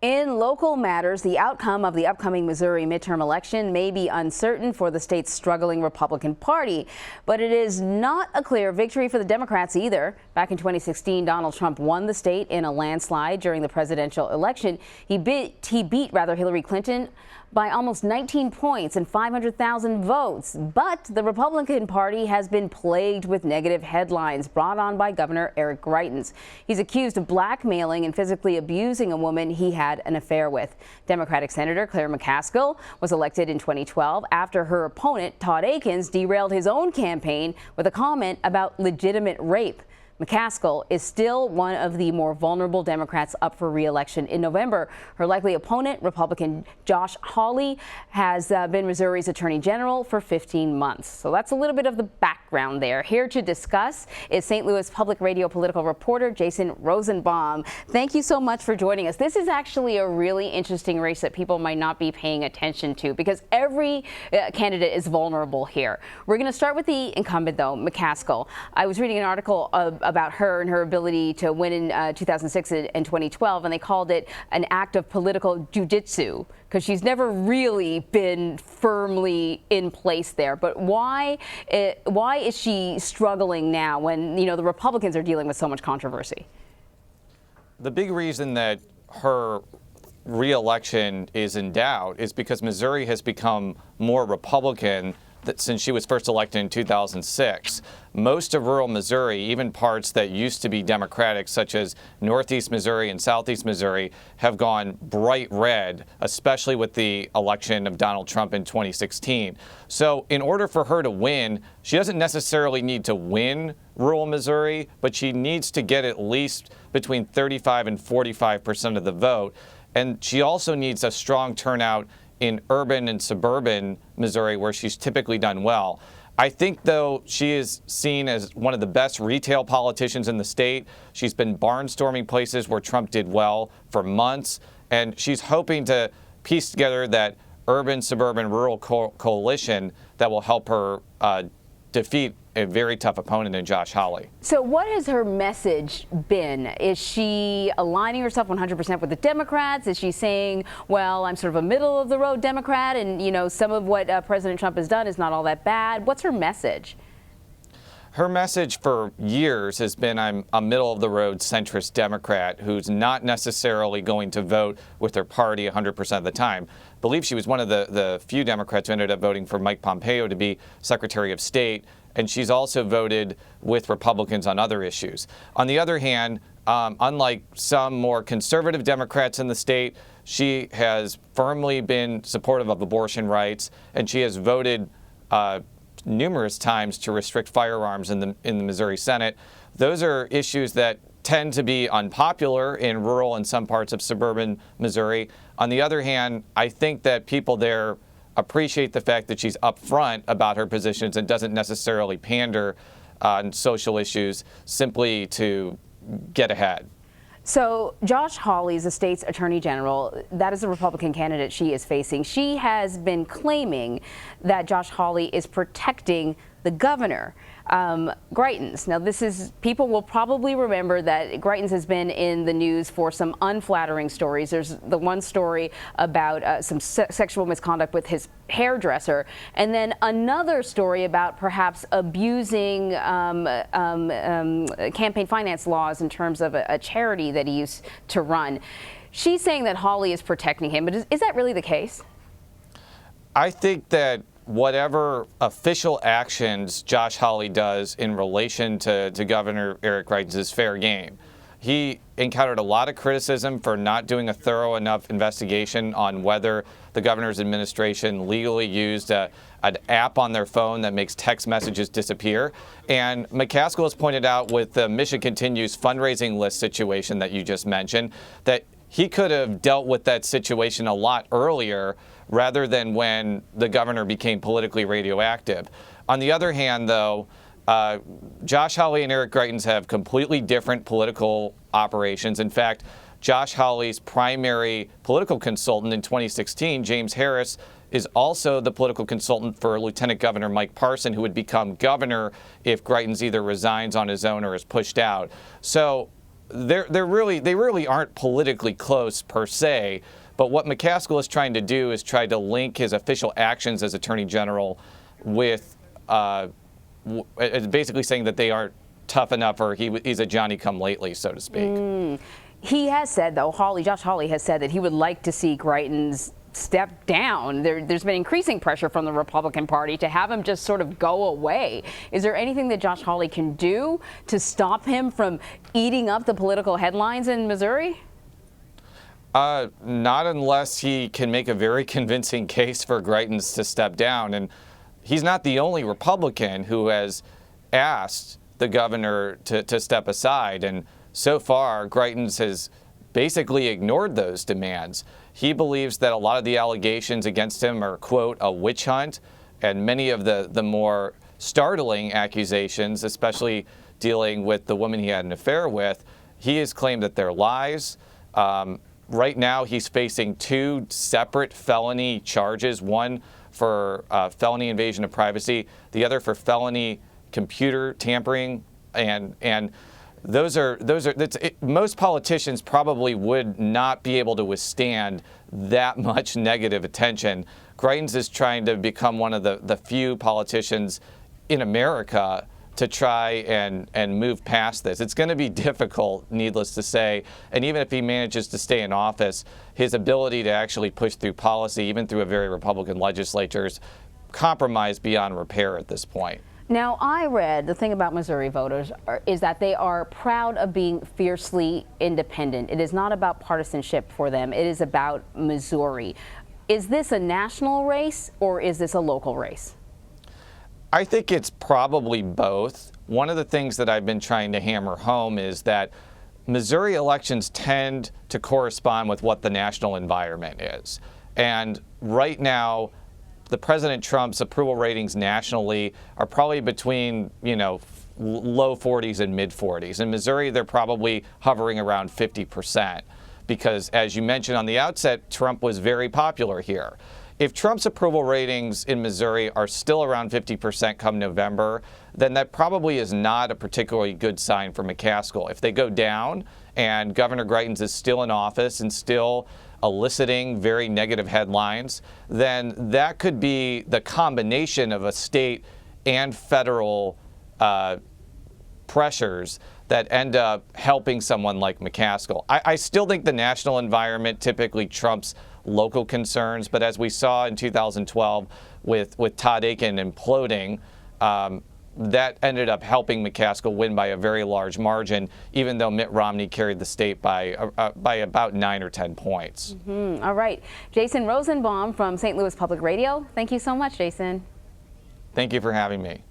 In local matters, the outcome of the upcoming Missouri midterm election may be uncertain for the state's struggling Republican Party, but it is not a clear victory for the Democrats either. Back in 2016, Donald Trump won the state in a landslide during the presidential election. He beat Hillary Clinton by almost 19 points and 500,000 votes. But the Republican Party has been plagued with negative headlines brought on by Governor Eric Greitens. He's accused of blackmailing and physically abusing a woman he had an affair with. Democratic Senator Claire McCaskill was elected in 2012 after her opponent, Todd Akins, derailed his own campaign with a comment about legitimate rape. McCaskill is still one of the more vulnerable Democrats up for re-election in November. Her likely opponent, Republican Josh Hawley, has been Missouri's Attorney General for 15 months. So that's a little bit of the background there. Here to discuss is St. Louis Public Radio political reporter Jason Rosenbaum. Thank you so much for joining us. This is actually a really interesting race that people might not be paying attention to because every candidate is vulnerable here. We're going to start with the incumbent, though, McCaskill. I was reading an article about her and her ability to win in 2006 and 2012, and they called it an act of political jujitsu because she's never really been firmly in place there. But why is she struggling now when, you know, the Republicans are dealing with so much controversy? The big reason that her re-election is in doubt is because Missouri has become more Republican since she was first elected in 2006. Most of rural Missouri, even parts that used to be Democratic, such as northeast Missouri and southeast Missouri, have gone bright red, especially with the election of Donald Trump in 2016. So in order for her to win, she doesn't necessarily need to win rural Missouri, but she needs to get at least between 35 and 45% of the vote. And she also needs a strong turnout in urban and suburban Missouri, where she's typically done well. I think, though, she is seen as one of the best retail politicians in the state. She's been barnstorming places where Trump did well for months, and she's hoping to piece together that urban, suburban, rural coalition that will help her defeat a very tough opponent in Josh Hawley. So what has her message been? Is she aligning herself 100% with the Democrats? Is she saying, well, I'm sort of a middle of the road Democrat and, you know, some of what President Trump has done is not all that bad? What's her message? Her message for years has been, I'm a middle-of-the-road centrist Democrat who's not necessarily going to vote with her party 100% of the time. I believe she was one of the few Democrats who ended up voting for Mike Pompeo to be Secretary of State, and she's also voted with Republicans on other issues. On the other hand, unlike some more conservative Democrats in the state, she has firmly been supportive of abortion rights, and she has voted numerous times to restrict firearms in the Missouri Senate. Those are issues that tend to be unpopular in rural and some parts of suburban Missouri. On the other hand, I think that people there appreciate the fact that she's upfront about her positions and doesn't necessarily pander on social issues simply to get ahead. So Josh Hawley is the state's attorney general. That is the Republican candidate she is facing. She has been claiming that Josh Hawley is protecting the governor, Greitens. Now, people will probably remember that Greitens has been in the news for some unflattering stories. There's the one story about some sexual misconduct with his hairdresser, and then another story about perhaps abusing campaign finance laws in terms of a charity that he used to run. She's saying that Hawley is protecting him, but is that really the case? I think that whatever official actions Josh Hawley does in relation to Governor Eric Greitens is fair game. He encountered a lot of criticism for not doing a thorough enough investigation on whether the governor's administration legally used an app on their phone that makes text messages disappear. And McCaskill has pointed out with the Mission Continues fundraising list situation that you just mentioned, that he could have dealt with that situation a lot earlier rather than when the governor became politically radioactive. On the other hand, though, Josh Hawley and Eric Greitens have completely different political operations. In fact, Josh Hawley's primary political consultant in 2016, James Harris, is also the political consultant for Lieutenant Governor Mike Parson, who would become governor if Greitens either resigns on his own or is pushed out. So they really aren't politically close per se. But what McCaskill is trying to do is try to link his official actions as Attorney General with basically saying that they aren't tough enough, or he's a Johnny-come-lately, so to speak. He has said, though, Josh Hawley has said that he would like to see Greitens step down. There's been increasing pressure from the Republican Party to have him just sort of go away. Is there anything that Josh Hawley can do to stop him from eating up the political headlines in Missouri? Not unless he can make a very convincing case for Greitens to step down. And he's not the only Republican who has asked the governor to step aside. And so far, Greitens has basically ignored those demands. He believes that a lot of the allegations against him are, quote, a witch hunt. And many of the more startling accusations, especially dealing with the woman he had an affair with, he has claimed that they're lies. Right now, he's facing 2 separate felony charges, one for felony invasion of privacy, the other for felony computer tampering, and most politicians probably would not be able to withstand that much negative attention. Greitens is trying to become one of the few politicians in America to try and move past this. It's going to be difficult, needless to say, and even if he manages to stay in office, his ability to actually push through policy, even through a very Republican legislature, is compromised beyond repair at this point. Now, I read the thing about Missouri voters is that they are proud of being fiercely independent. It is not about partisanship for them. It is about Missouri. Is this a national race or is this a local race? I think it's probably both. One of the things that I've been trying to hammer home is that Missouri elections tend to correspond with what the national environment is. And right now, the President Trump's approval ratings nationally are probably between, low 40s and mid 40s. In Missouri, they're probably hovering around 50% because, as you mentioned on the outset, Trump was very popular here. If Trump's approval ratings in Missouri are still around 50% come November, then that probably is not a particularly good sign for McCaskill. If they go down and Governor Greitens is still in office and still eliciting very negative headlines, then that could be the combination of a state and federal pressures that end up helping someone like McCaskill. I still think the national environment typically trumps local concerns, but as we saw in 2012 with Todd Akin imploding, that ended up helping McCaskill win by a very large margin, even though Mitt Romney carried the state by about 9 or 10 points. All right. Jason Rosenbaum from St. Louis Public Radio. Thank you so much, Jason. Thank you for having me.